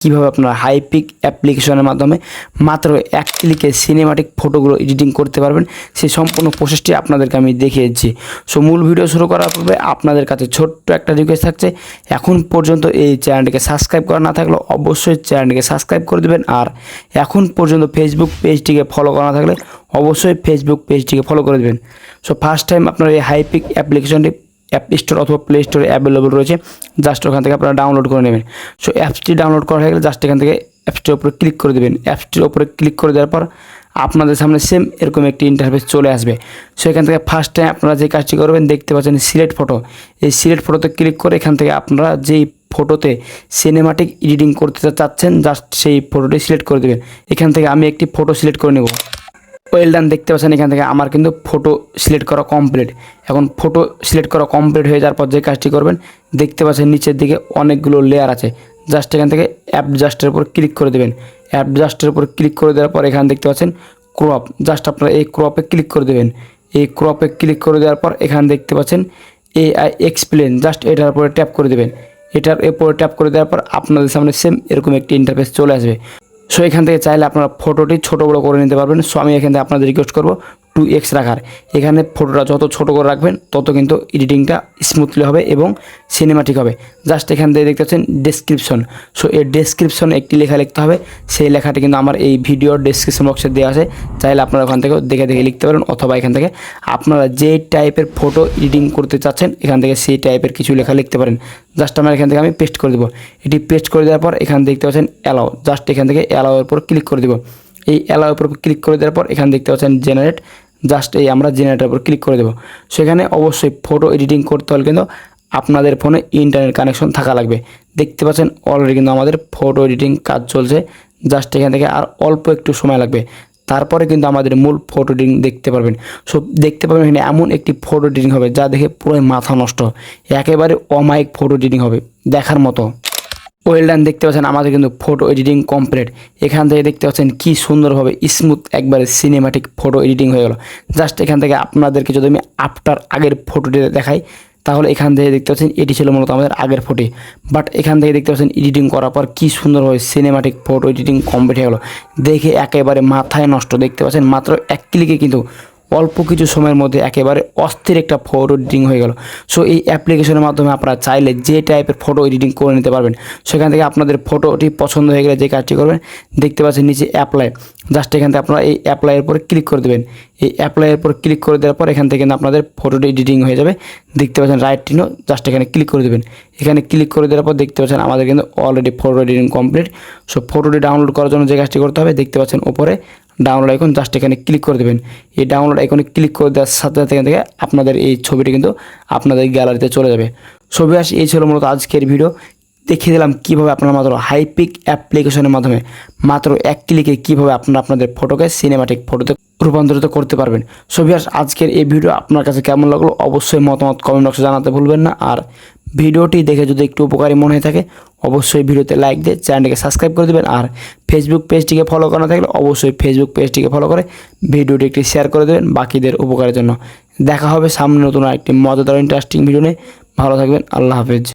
কিভাবে আপনারা হাইপিক অ্যাপ্লিকেশনের মাধ্যমে মাত্র এক ক্লিকে সিনেমাটিক ফটোগুলো এডিটিং করতে পারবেন, সেই সম্পূর্ণ প্রসেসটি আপনাদেরকে আমি দেখিয়েছি। সো মূল ভিডিও শুরু করার পূর্বে আপনাদের কাছে ছোট্ট একটা রিকোয়েস্ট থাকছে, এখন পর্যন্ত এই চ্যানেলটিকে সাবস্ক্রাইব করা না থাকলে অবশ্যই চ্যানেলটিকে সাবস্ক্রাইব করে দেবেন, আর এখন পর্যন্ত ফেসবুক পেজটিকে ফলো করা না থাকলে অবশ্যই ফেসবুক পেজটিকে ফলো করে দেবেন। সো ফার্স্ট টাইম আপনারা এই হাইপিক অ্যাপ্লিকেশনটি অ্যাপ স্টোর অথবা প্লে স্টোরে অ্যাভেলেবল রয়েছে, জাস্ট ওখান থেকে আপনারা ডাউনলোড করে নেবেন। সো অ্যাপসটি ডাউনলোড করা হয়ে গেলে জাস্ট এখান থেকে অ্যাপসটির উপরে ক্লিক করে দেবেন। অ্যাপসটির উপরে ক্লিক করে দেওয়ার পর আপনাদের সামনে সেম এরকম একটি ইন্টারফেস চলে আসবে। সো এখান থেকে ফার্স্ট টাইম আপনারা যে কাজটি করবেন, দেখতে পাচ্ছেন সিলেক্ট ফটো, এই সিলেক্ট ফটোতে ক্লিক করে এখান থেকে আপনারা যেই ফটোতে সিনেমাটিক এডিটিং করতে চাচ্ছেন জাস্ট সেই ফটোটি সিলেক্ট করে দেবেন। এখান থেকে আমি একটি ফটো সিলেক্ট করে নেব। ওয়েল ডান, দেখতে পাচ্ছেন এখান থেকে আমার কিন্তু ফটো সিলেক্ট করা কমপ্লিট। এখন ফটো সিলেক্ট করা কমপ্লিট হয়ে যাওয়ার পর যে কাজটি করবেন, দেখতে পাচ্ছেন নিচের দিকে অনেকগুলো লেয়ার আছে, জাস্ট এখান থেকে অ্যাডজাস্টের উপর ক্লিক করে দেবেন। অ্যাডজাস্টের উপর ক্লিক করে দেওয়ার পর এখানে দেখতে পাচ্ছেন ক্রপ, জাস্ট আপনারা এই ক্রপে ক্লিক করে দেবেন। এই ক্রপে ক্লিক করে দেওয়ার পর এখানে দেখতে পাচ্ছেন AI এক্সপ্লেন, জাস্ট এটার উপরে ট্যাপ করে দেবেন। এটার উপরে ট্যাপ করে দেওয়ার পর আপনাদের সামনে সেম এরকম একটি ইন্টারফেস চলে আসবে। সো এখান থেকে চাইলে আপনারা ফটোটি ছোটো বড়ো করে নিতে পারবেন। সো আমি এখান থেকে আপনাদের রিকোয়েস্ট করবো 2x রাখার। এখানে ফটোটা যত ছোটো করে রাখবেন তত কিন্তু এডিটিংটা স্মুথলি হবে এবং সিনেমাটিক হবে। জাস্ট এখান থেকে দেখতে পাচ্ছেন ডেসক্রিপশন। সো এই ডেসক্রিপশনে একটি লেখা লিখতে হবে, সেই লেখাটি কিন্তু আমার এই ভিডিওর ডেসক্রিপশন বক্সে দেওয়া আছে, চাইলে আপনারা ওখান থেকে দেখে দেখে লিখতে পারেন, অথবা এখান থেকে আপনারা যে টাইপের ফটো এডিটিং করতে চাচ্ছেন এখান থেকে সেই টাইপের কিছু লেখা লিখতে পারেন। জাস্ট আমার এখান থেকে আমি পেস্ট করে দেবো। এটি পেস্ট করে দেওয়ার পর এখানে দেখতে পাচ্ছেন অ্যালাও, জাস্ট এখান থেকে অ্যালাওয়ের উপর ক্লিক করে দেবো। এই অ্যালাওয়ের উপর ক্লিক করে দেওয়ার পর এখানে দেখতে পাচ্ছেন জেনারেট, জাস্ট এই আমরা জেনারেটের উপর ক্লিক করে দেবো। সেখানে অবশ্যই ফটো এডিটিং করতে হলে কিন্তু আপনাদের ফোনে ইন্টারনেট কানেকশন থাকা লাগবে। দেখতে পাচ্ছেন অলরেডি কিন্তু আমাদের ফটো এডিটিং কাজ চলছে, জাস্ট এখান থেকে আর অল্প একটু সময় লাগবে, তারপরে কিন্তু আমাদের মূল ফটো এডিটিং দেখতে পারবেন। সো দেখতে পাবেন এখানে এমন একটি ফটো এডিটিং হবে যা দেখে পুরো মাথা নষ্ট, একেবারে অমায়িক ফটো এডিটিং হবে, দেখার মতো। ওয়েল ডান, দেখতে পাচ্ছেন আমাদের কিন্তু ফটো এডিটিং কমপ্লিট। এখান থেকে দেখতে পাচ্ছেন কি সুন্দরভাবে স্মুথ একবারে সিনেমাটিক ফটো এডিটিং হয়ে গেল। জাস্ট এখান থেকে আপনাদেরকে যদি আমি আফটার আগের ফটোটি দেখাই, তাহলে এখান থেকে দেখতে পাচ্ছেন এটি ছিল মূলত আমাদের আগের ফটো, বাট এখান থেকে দেখতে পাচ্ছেন এডিটিং করার পর কী সুন্দরভাবে সিনেমাটিক ফটো এডিটিং কমপ্লিট হয়ে গেলো, দেখে একেবারে মাথায় নষ্ট। দেখতে পাচ্ছেন মাত্র এক ক্লিকে কিন্তু অল্প কিছু সময়ের মধ্যে একেবারে অস্থির একটা ফটো এডিটিং হয়ে গেল। সো এই অ্যাপ্লিকেশনের মাধ্যমে আপনারা চাইলে যে টাইপের ফটো এডিটিং করে নিতে পারবেন। সেখান থেকে আপনাদের ফটোটি পছন্দ হয়ে গেলে যে কাজটি করবেন, দেখতে পাচ্ছেন নিচে অ্যাপ্লাই, জাস্ট এখান থেকে আপনারা এই অ্যাপ্লাইয়ের উপরে ক্লিক করে দেবেন। এই অ্যাপ্লাইয়ের উপর ক্লিক করে দেওয়ার পর এখান থেকে কিন্তু আপনাদের ফটোটি এডিটিং হয়ে যাবে। দেখতে পাচ্ছেন রাইট চিহ্ন, জাস্ট এখানে ক্লিক করে দেবেন। এখানে ক্লিক করে দেওয়ার পর দেখতে পাচ্ছেন আমাদের কিন্তু already photo editing complete. So ফটোটি ডাউনলোড করার জন্য যে কাজটি করতে হবে, দেখতে পাচ্ছেন উপরে ডাউনলোড আইকন, জাস্ট এখানে ক্লিক করে দেবেন। এই ডাউনলোড আইকনে ক্লিক করে দেওয়ার সাথে সাথে এখান থেকে আপনাদের এই ছবিটি কিন্তু আপনাদের গ্যালারিতে চলে যাবে। ছবি আসে, এই ছিল মূলত আজকের ভিডিও। দেখিয়ে দিলাম কীভাবে আপনারা মাত্র হাইপিক অ্যাপ্লিকেশনের মাধ্যমে মাত্র এক ক্লিকে কীভাবে আপনারা আপনাদের ফটোকে সিনেমাটিক ফটোতে রূপান্তরিত করতে পারবেন। সো ভিউয়ার্স, আজকের এই ভিডিও আপনার কাছে কেমন লাগলো অবশ্যই মতামত কমেন্ট বক্সে জানাতে ভুলবেন না। আর ভিডিওটি দেখে যদি একটু উপকারী মনে হয়ে থাকে অবশ্যই ভিডিওতে লাইক দিয়ে চ্যানেলটিকে সাবস্ক্রাইব করে দেবেন। আর ফেসবুক পেজটিকে ফলো করা থাকলে অবশ্যই ফেসবুক পেজটিকে ফলো করে ভিডিওটি একটি শেয়ার করে দেবেন বাকিদের উপকারের জন্য। দেখা হবে সামনে নতুন একটি মজাদার ইন্টারেস্টিং ভিডিও নিয়ে। ভালো থাকবেন, আল্লাহ হাফেজ।